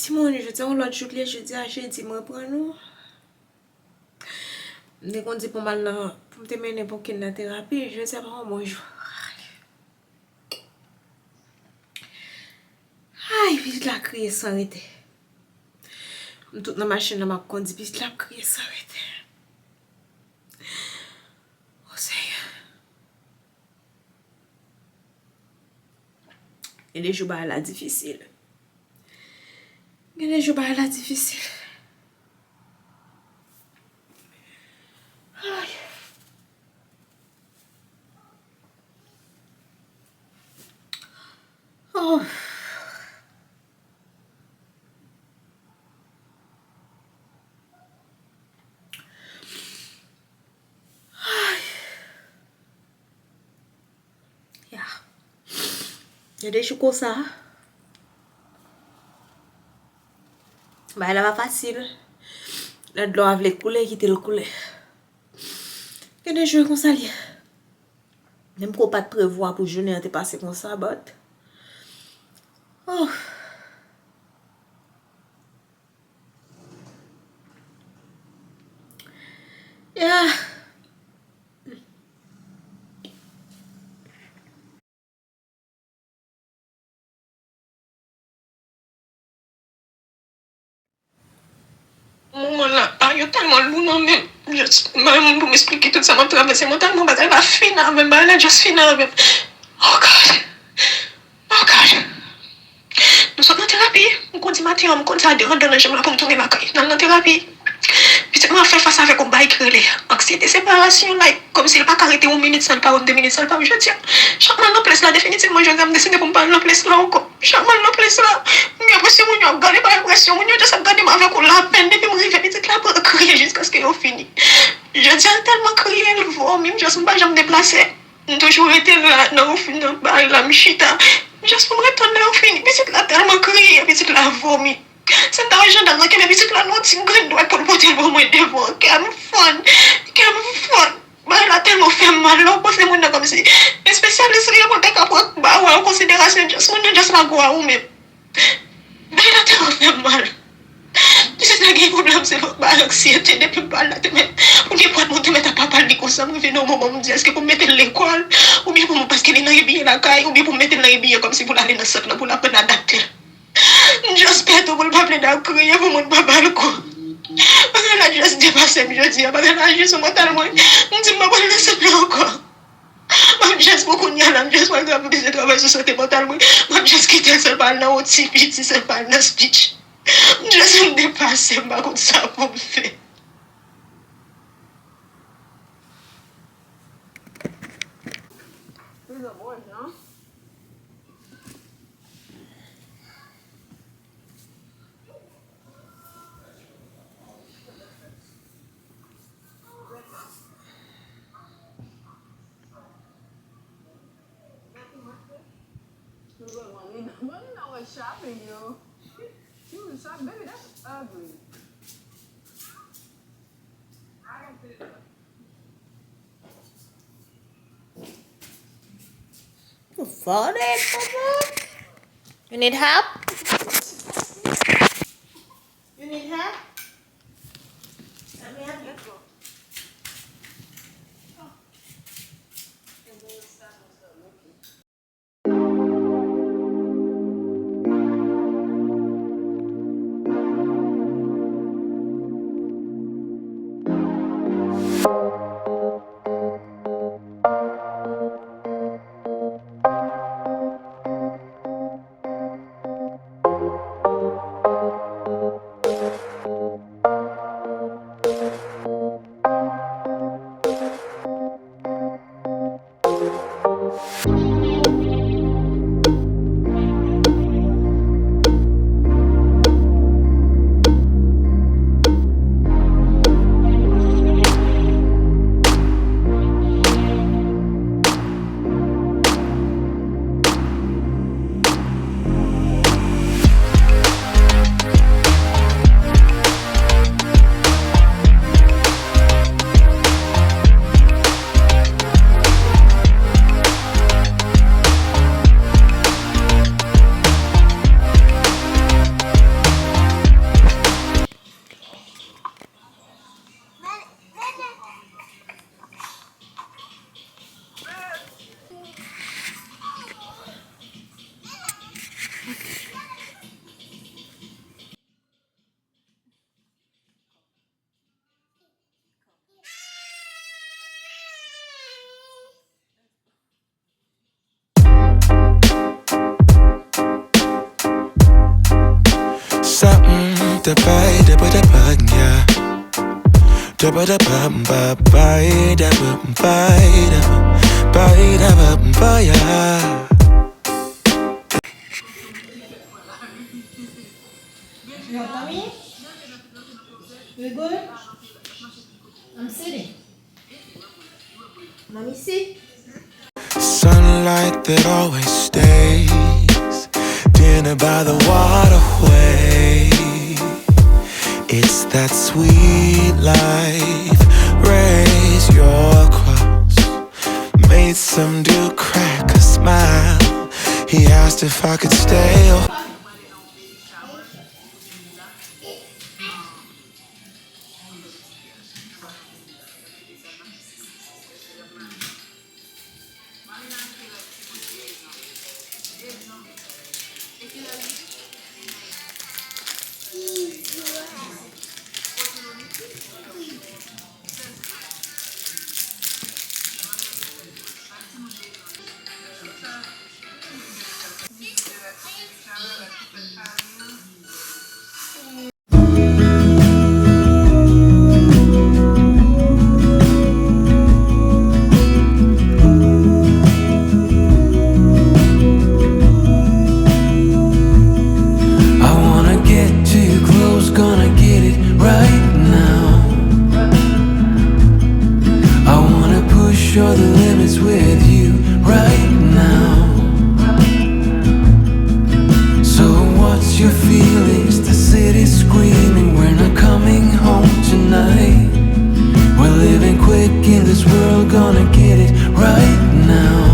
Simon, je dis, on l'autre jour, je dis à jeudi, me prends nous. Dès qu'on dit pour mal, pour te mener pour qu'il y ait une thérapie, je sais pas comment je. Aïe, puis la crier sans arrêter. Toute la machine dans ma conduit, puis la crier sans arrêter. Oh Seigneur. Il y a des jours là difficiles. Il y a des jours là difficiles. Aïe. Oh. Il y a des jours comme ça. Bah, elle va facile. La de l'eau avait coulé, quitter le couler. Il y a des jours comme ça. Même qu'on pas de prévoir pour journée, t'es passé comme ça, but. Oh. Yeah. Moment là, il y a tellement lourd, même. Même pour m'expliquer tout ça, m'a traversé mon tellement bataille, va finir, même, là, juste finir, même. Oh God. Oh God. Nous sommes en thérapie. On continue matin, on continue à rentrer dans le chemin pour me tourner la caille. Dans la thérapie. Puis moi, fait face avec un bail créé. Anxiété, séparation, là, comme s'il n'a pas arrêté 1 minute, sans pas 2 minutes, sans pas. Je dis, chaque moment, place là, définitivement, je vais me décider pour me parler de place là encore. Chaque moment, place là. J'ai l'impression que je regarde pas l'impression, je juste regarde avec la peine depuis que je suis petite là pour crier jusqu'à ce que je finisse. Je dis tellement crier, le vomit, je ne suis pas jamais déplacé. J'ai toujours été là, dans la michita. Juste pour me retourner au fini. Petite là, tellement crié, petite là, vomi. C'est un argent dans lequel petite là, non, c'est une doigt pour le porter pour moi devant. Quel fun. Bah, elle a tellement fait mal, là, parce que c'est mon comme si. Les spécialistes, ils vont te bah, ouais, en considération, juste la goût ou même. Bah, elle a tellement fait mal. C'est ça qui est le problème, c'est l'anxiété depuis pas là. Ou bien pour te mettre à papa le comme ça, je vais au moment où est-ce que pour mettre l'école, ou bien pour parce qu'elle est dans les billets la caille, ou bien pour mettre dans les billets comme si pour aller dans le cercle pour la peine adapter. J'espère que vous ne pouvez pas crier pour mon papa le coup. Parce qu'elle a juste dépassé, je dis, parce qu'elle a juste mentalement, on dit, ma bonne laisse encore. Je juste beaucoup de gens, je juste pas grave, je travaille sur santé mentale, je juste quitter ce pas dans le speech, c'est pas dans speech. Je suis dépassée, je ne sais pas pour me faire. Shopping, yo. She was shopping. Baby, that's ugly. I don't fit it. You farted, Papa? You need help? You need help? Let me help you. da bye da ba da bang yeah. Da ba da bum ba bye da bum bye da bye da bum bye yeah. Your tummy? You good? I'm sitting. Let me see. Sunlight that always stays. Dinner by the waterway. It's that sweet life. Raise your cross. Made some dude crack a smile. He asked if I could stay. Show the limits with you right now. So what's your feelings? The city's screaming, we're not coming home tonight. We're living quick in this world, gonna get it right now.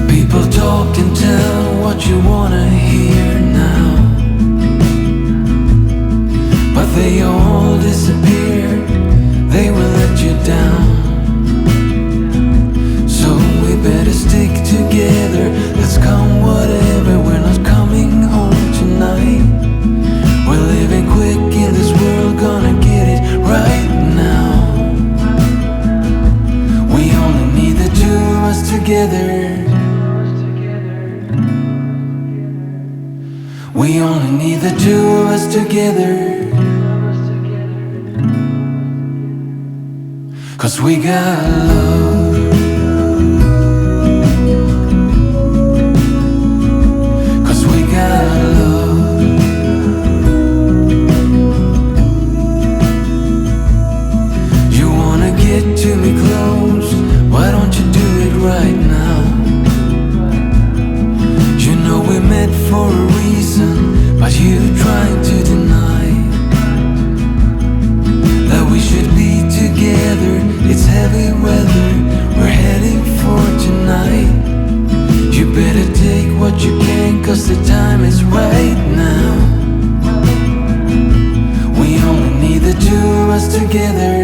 People talk and tell what you wanna hear now, but they all disappeared, they will let you down. So we better stick together, let's come whatever, we're not coming home tonight. We're living quick in this world, gonna get it right now. We only need the two of us together. We only need the two of us together. 'Cause we got love. 'Cause we got love. You wanna get to me close, why don't you do it right now? You know we met for a reason, but you trying to deny that we should be together. It's heavy weather, we're heading for tonight. You better take what you can, 'cause the time is right now. We only need the two of us together.